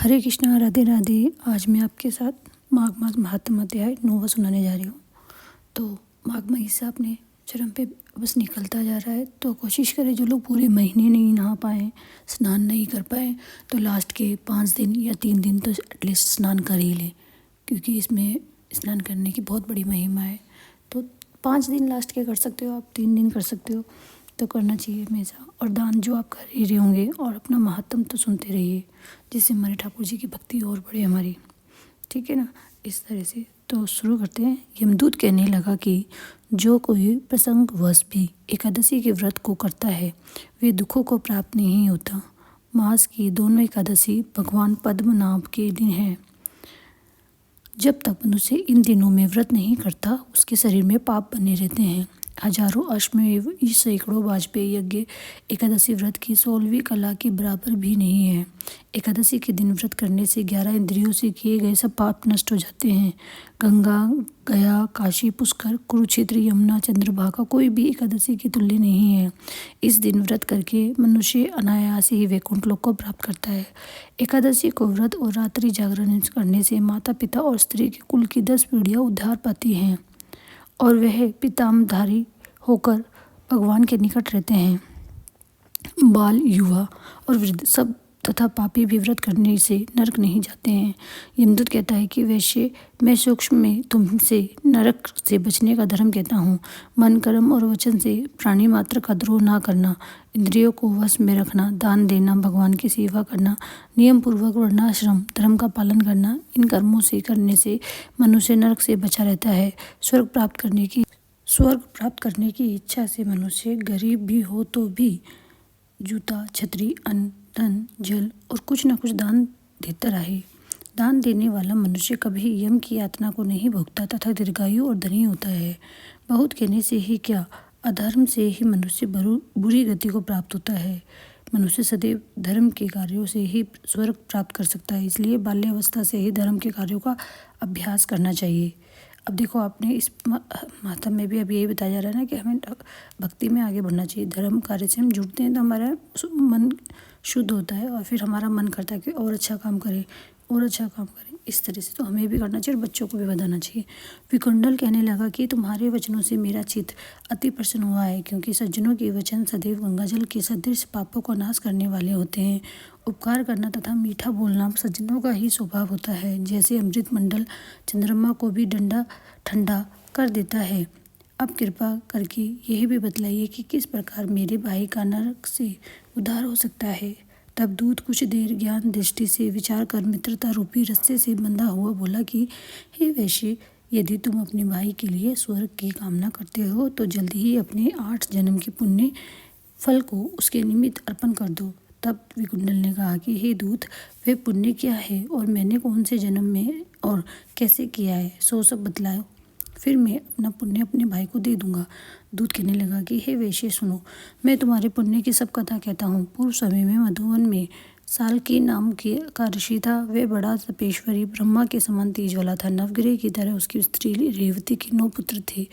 हरे कृष्णा, राधे राधे। आज मैं आपके साथ माघ मास महात्म अध्याय 9वां सुनाने जा रही हूँ। तो माघ महीना अपने चरम पे बस निकलता जा रहा है, तो कोशिश करें जो लोग पूरे महीने नहीं नहा पाए, स्नान नहीं कर पाए, तो लास्ट के 5 दिन या 3 दिन तो एटलीस्ट स्नान कर ही लें, क्योंकि इसमें स्नान करने की बहुत बड़ी महिमा है। तो 5 दिन लास्ट के कर सकते हो आप, 3 दिन कर सकते हो, तो करना चाहिए हमेशा। और दान जो आप कर ही रहे होंगे, और अपना महात्म तो सुनते रहिए, जिससे हमारे ठाकुर जी की भक्ति और बढ़े हमारी। ठीक है ना, इस तरह से। तो शुरू करते हैं। यमदूत कहने लगा कि जो कोई प्रसंगवश भी एकादशी के व्रत को करता है, वे दुखों को प्राप्त नहीं होता। मास की दोनों एकादशी भगवान पद्मनाभ के दिन है। जब तक मनुष्य इन दिनों में व्रत नहीं करता, उसके शरीर में पाप बने रहते हैं। हजारों अश्वमेव सैकड़ों वाजपेयी यज्ञ एकादशी व्रत की 16वीं कला के बराबर भी नहीं है। एकादशी के दिन व्रत करने से 11 इंद्रियों से किए गए सब पाप नष्ट हो जाते हैं। गंगा, गया, काशी, पुष्कर, कुरुक्षेत्र, यमुना, चंद्रभागा कोई भी एकादशी की तुल्य नहीं है। इस दिन व्रत करके मनुष्य अनायास ही वैकुंठ लोक को प्राप्त करता है। एकादशी को व्रत और रात्रि जागरण करने से माता पिता और स्त्री के कुल की 10 पीढ़ियाँ उद्धार पाती हैं, और वह पितामहधारी होकर भगवान के निकट रहते हैं। बाल, युवा और वृद्ध सब तथा पापी भी व्रत करने से नरक नहीं जाते हैं। यमदूत कहता है कि वैसे मैं सूक्ष्म में तुमसे नरक से बचने का धर्म कहता हूँ। मन, कर्म और वचन से प्राणी मात्र का द्रोह ना करना, इंद्रियों को वश में रखना, दान देना, भगवान की सेवा करना, नियम पूर्वक वर्णाश्रम धर्म का पालन करना, इन कर्मों से करने से मनुष्य नरक से बचा रहता है। स्वर्ग प्राप्त करने की इच्छा से मनुष्य गरीब भी हो तो भी जूता, छतरी, अन्न, धन, जल और कुछ न कुछ दान देता रहे। दान देने वाला मनुष्य कभी यम की यातना को नहीं भोगता तथा दीर्घायु और धनी होता है। बहुत कहने से ही क्या, अधर्म से ही मनुष्य बुरी गति को प्राप्त होता है। मनुष्य सदैव धर्म के कार्यों से ही स्वर्ग प्राप्त कर सकता है, इसलिए बाल्यावस्था से ही धर्म के कार्यों का अभ्यास करना चाहिए। अब देखो, आपने इस महात्म में भी अब यही बताया जा रहा है ना कि हमें भक्ति में आगे बढ़ना चाहिए। धर्म कार्य से हम जुड़ते हैं तो हमारा मन शुद्ध होता है, और फिर हमारा मन करता है कि और अच्छा काम करें, और अच्छा काम करें। इस तरह से तो हमें भी करना चाहिए और बच्चों को भी बताना चाहिए। विकुंडल कहने लगा कि तुम्हारे वचनों से मेरा चित्त अति प्रसन्न हुआ है, क्योंकि सज्जनों के वचन सदैव गंगाजल के सदृश पापों को नाश करने वाले होते हैं। उपकार करना तथा मीठा बोलना सज्जनों का ही स्वभाव होता है। जैसे अमृत मंडल चंद्रमा को भी ठंडा कर देता है। अब कृपा करके यह भी बतलाइए कि किस प्रकार मेरे भाई का नरक से उद्धार हो सकता है। तब दूत कुछ देर ज्ञान दृष्टि से विचार कर मित्रता रूपी रस्से से बंधा हुआ बोला कि हे वैश्य, यदि तुम अपने भाई के लिए स्वर्ग की कामना करते हो तो जल्दी ही अपने 8 जन्म के पुण्य फल को उसके निमित्त अर्पण कर दो। तब विकुंडल ने कहा कि हे दूत, वे पुण्य क्या है और मैंने कौन से जन्म में और कैसे किया है, सो सब बतलाओ, फिर मैं अपना पुण्य अपने भाई को दे दूंगा। दूत कहने लगा कि हे वैश्य, सुनो, मैं तुम्हारे पुण्य की सब कथा कहता हूँ। पूर्व समय में मधुवन में साल्की नाम का ऋषि था। वह बड़ा तपेश्वरी, ब्रह्मा के समान तेज वाला था। नवग्रह की तरह उसकी स्त्री रेवती के 9 पुत्र थे,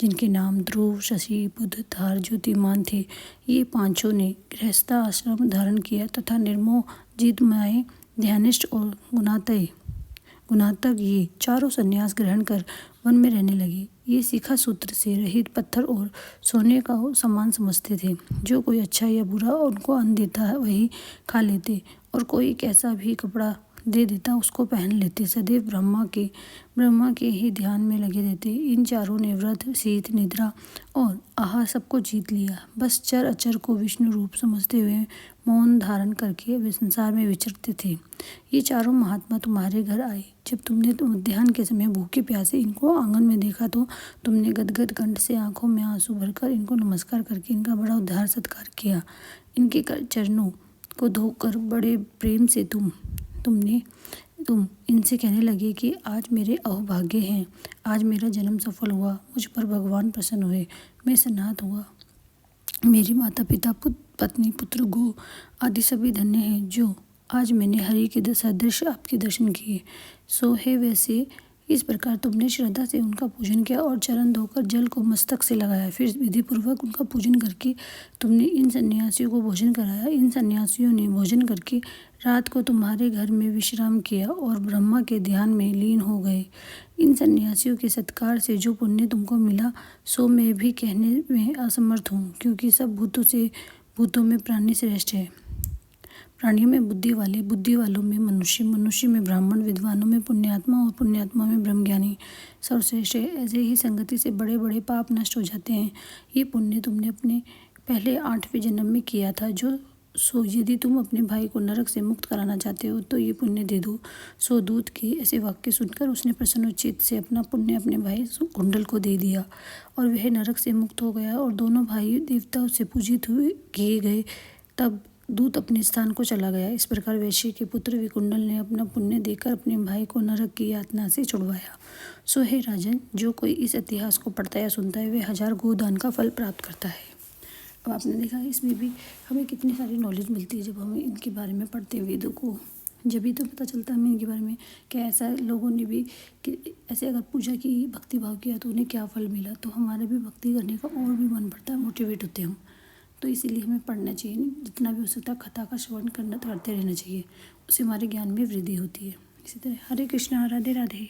जिनके नाम ध्रुव, शशि, बुध, धार, ज्योतिमान थे। ये 5 ने गृहस्था आश्रम धारण किया तथा निर्मोह, जितमय, ध्यानिष्ठ और गुणातक ये चारों संन्यास ग्रहण कर वन में रहने लगे। ये शिखा सूत्र से रहित पत्थर और सोने का समान समझते थे। जो कोई अच्छा या बुरा उनको अन्न देता वही खा लेते, और कोई कैसा भी कपड़ा दे देता उसको पहन लेते। सदैव ब्रह्मा के ही ध्यान में लगे रहते। इन चारों ने व्रत, शीत, निद्रा और आहार सबको जीत लिया। बस चर अचर को विष्णु रूप समझते हुए मौन धारण करके वे संसार में विचरते थे। ये चारों महात्मा तुम्हारे घर आए। जब तुमने मध्याह्न के समय भूखे प्यासे इनको आंगन में देखा तो तुमने गदगद कंठ से आंखों में आंसू भरकर इनको नमस्कार करके इनका बड़ा उद्धार सत्कार किया। इनके चरणों को धोकर बड़े प्रेम से तुम इनसे कहने लगे कि आज मेरे अहोभाग्य हैं, आज मेरा जन्म सफल हुआ, मुझ पर भगवान प्रसन्न हुए, मैं सनाथ हुआ, मेरे माता पिता, पत्नी, पुत्र, गो आदि सभी धन्य हैं जो आज मैंने हरि के सदृश आपके दर्शन किए। सो है वैसे इस प्रकार तुमने श्रद्धा से उनका पूजन किया और चरण धोकर जल को मस्तक से लगाया। फिर विधिपूर्वक उनका पूजन करके तुमने इन सन्यासियों को भोजन कराया। इन सन्यासियों ने भोजन करके रात को तुम्हारे घर में विश्राम किया और ब्रह्मा के ध्यान में लीन हो गए। इन सन्यासियों के सत्कार से जो पुण्य तुमको मिला सो मैं भी कहने में असमर्थ हूँ, क्योंकि सब भूतों में प्राणी श्रेष्ठ है। प्राणियों में बुद्धि वाले, बुद्धि वालों में मनुष्य, मनुष्य में ब्राह्मण, विद्वानों में पुण्यात्मा और पुण्यात्मा में ब्रह्मज्ञानी सर्वश्रेष्ठ है। ऐसे ही संगति से बड़े बड़े पाप नष्ट हो जाते हैं। ये पुण्य तुमने अपने पहले 8वें जन्म में किया था। सो यदि तुम अपने भाई को नरक से मुक्त कराना चाहते हो तो ये पुण्य दे दो। सो दूत के ऐसे वाक्य सुनकर उसने प्रसन्नचित्त से अपना पुण्य अपने भाई कुंडल को दे दिया और वह नरक से मुक्त हो गया और दोनों भाई देवताओं से पूजित हुए किए गए। तब दूत अपने स्थान को चला गया। इस प्रकार वैश्य के पुत्र विकुंडल ने अपना पुण्य देकर अपने भाई को नरक की यातना से छुड़वाया। सो हे राजन, जो कोई इस इतिहास को पढ़ता या सुनता है वह 1000 गोदान का फल प्राप्त करता है। अब आपने देखा इसमें भी हमें कितनी सारी नॉलेज मिलती है। जब हमें इनके बारे में पढ़ते हैं वेदों को, जब भी तो पता चलता है हमें इनके बारे में क्या ऐसा लोगों ने भी कि ऐसे अगर पूजा की, भक्ति भाव किया तो उन्हें क्या फल मिला, तो हमारा भी भक्ति करने का और भी मन बढ़ता है, मोटिवेट होते हम। तो इसीलिए हमें पढ़ना चाहिए, जितना भी हो सकता है कथा का श्रवण करते रहना चाहिए। उससे हमारे ज्ञान में वृद्धि होती है। इसी तरह हरे कृष्णा, राधे राधे।